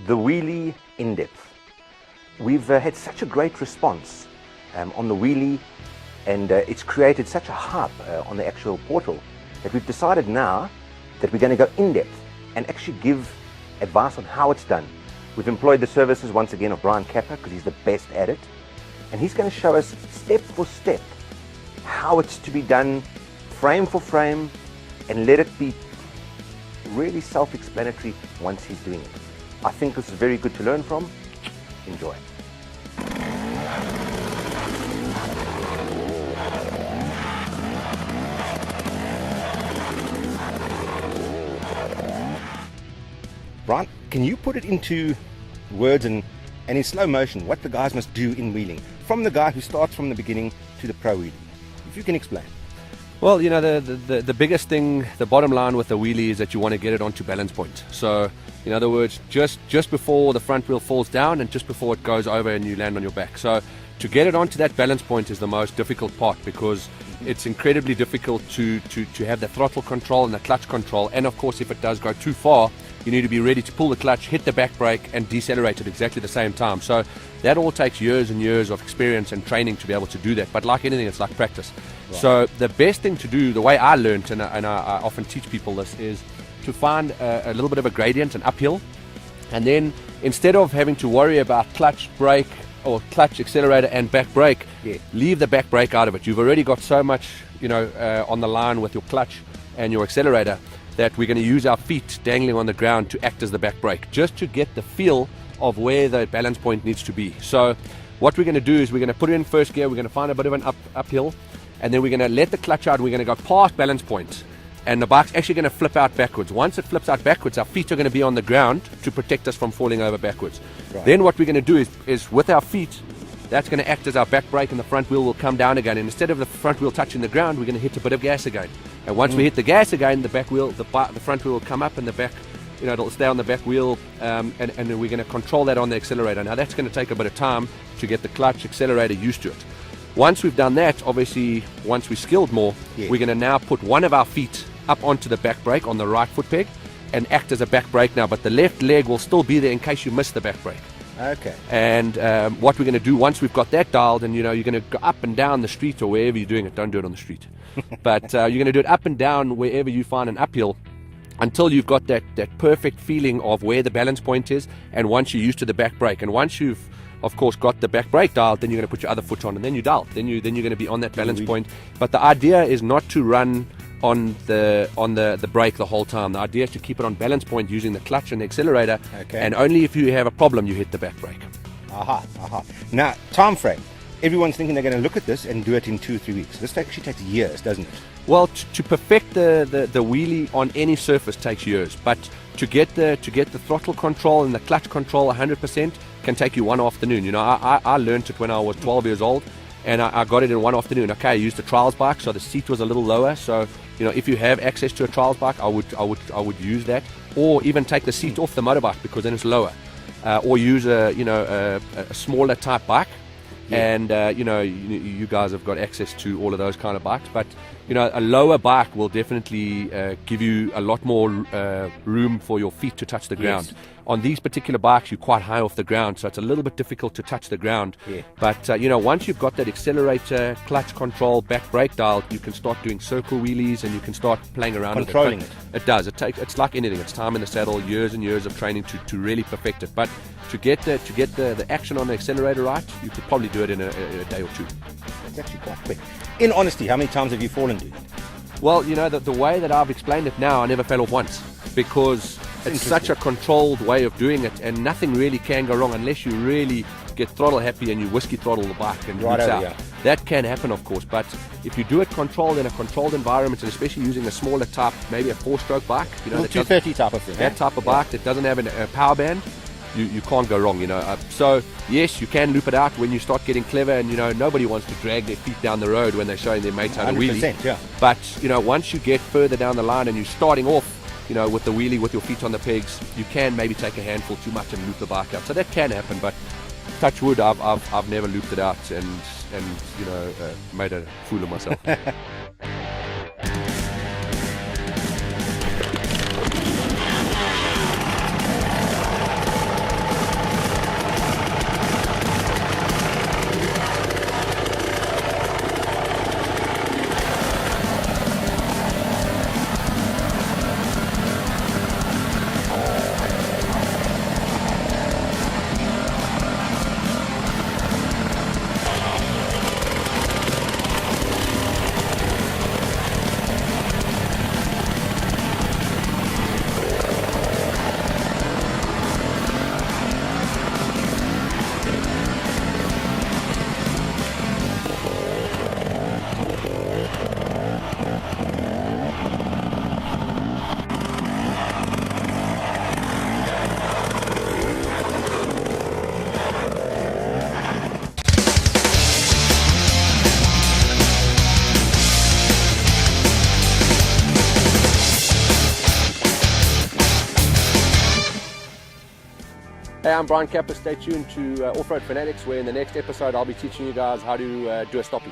the wheelie in depth. We've had such a great response on the wheelie, and it's created such a hype on the actual portal that we've decided now that we're going to go in depth and actually give advice on how it's done. We've employed the services once again of Brian Kappa, because he's the best at it, and he's going to show us step for step how it's to be done, frame for frame, and let it be really self-explanatory once he's doing it. I think this is very good to learn from. Enjoy. Brian, can you put it into words and in slow motion what the guys must do in wheeling, from the guy who starts from the beginning to the pro wheelie? If you can explain. Well, you know, the biggest thing, the bottom line with the wheelie is that you want to get it onto balance point. So, in other words, just before the front wheel falls down and just before it goes over and you land on your back. So, to get it onto that balance point is the most difficult part, because it's incredibly difficult to have the throttle control and the clutch control. And of course, if it does go too far, you need to be ready to pull the clutch, hit the back brake, and decelerate at exactly the same time. So that all takes years and years of experience and training to be able to do that. But like anything, it's like practice. Right. So the best thing to do, the way I learned, and I often teach people this, is to find a little bit of a gradient, an uphill, and then instead of having to worry about clutch, brake, or clutch, accelerator, and back brake, leave the back brake out of it. You've already got so much, on the line with your clutch and your accelerator, that we're going to use our feet dangling on the ground to act as the back brake, just to get the feel of where the balance point needs to be. So what we're going to do is we're going to put it in first gear, we're going to find a bit of an uphill, and then we're going to let the clutch out, and we're going to go past balance point, and the bike's actually going to flip out backwards. Once it flips out backwards, our feet are going to be on the ground to protect us from falling over backwards. Right. Then what we're going to do is with our feet, that's going to act as our back brake, and the front wheel will come down again. And instead of the front wheel touching the ground, we're going to hit a bit of gas again. And once we hit the gas again, the back wheel, the front wheel will come up, and the back, it'll stay on the back wheel, and then we're going to control that on the accelerator. Now that's going to take a bit of time to get the clutch, accelerator used to it. Once we've done that, obviously, once we're skilled more, we're going to now put one of our feet up onto the back brake on the right foot peg and act as a back brake now, but the left leg will still be there in case you miss the back brake. Okay. And what we're going to do once we've got that dialed, and you're going to go up and down the street or wherever you're doing it, don't do it on the street, but you're going to do it up and down wherever you find an uphill, until you've got that perfect feeling of where the balance point is, and once you're used to the back brake. And once you've, of course, got the back brake dialed, then you're going to put your other foot on, and then you dial. Then you're going to be on that balance point. But the idea is not to run on the brake the whole time. The idea is to keep it on balance point using the clutch and the accelerator, and only if you have a problem you hit the back brake. Now, time frame. Everyone's thinking they're going to look at this and do it in 2 or 3 weeks. This actually takes years, doesn't it? Well, to perfect the wheelie on any surface takes years, but to get the throttle control and the clutch control 100% can take you one afternoon. I learned it when I was 12 years old, and I got it in one afternoon. Okay, I used a trials bike, so the seat was a little lower. So if you have access to a trials bike, I would use that, or even take the seat off the motorbike, because then it's lower, or use a smaller type bike. And you guys have got access to all of those kind of bikes, but a lower bike will definitely give you a lot more room for your feet to touch the ground. Yes. On these particular bikes, you're quite high off the ground, so it's a little bit difficult to touch the ground. But once you've got that accelerator, clutch control, back brake dialed, you can start doing circle wheelies, and you can start playing around controlling with it. It does. It's like anything. It's time in the saddle, years and years of training to really perfect it. But to get the action on the accelerator right, you could probably do it in a day or two. It's actually quite quick. In honesty, how many times have you fallen doing it? Well, the way that I've explained it now, I never fell off once, because it's such a controlled way of doing it, and nothing really can go wrong unless you really get throttle happy and you whiskey throttle the bike and roots out. Yeah. That can happen, of course, but if you do it controlled in a controlled environment, and especially using a smaller type, maybe a 4-stroke bike, the 230 type of thing, that type of bike that doesn't have a power band, you can't go wrong. So yes, you can loop it out when you start getting clever, and nobody wants to drag their feet down the road when they're showing their mates how to wheelie. Yeah. But once you get further down the line and you're starting off with the wheelie with your feet on the pegs, you can maybe take a handful too much and loop the bike out. So that can happen, but touch wood, I've never looped it out and made a fool of myself. Hey, I'm Brian Capper. Stay tuned to Off-Road Fanatics, where in the next episode I'll be teaching you guys how to do a stoppie.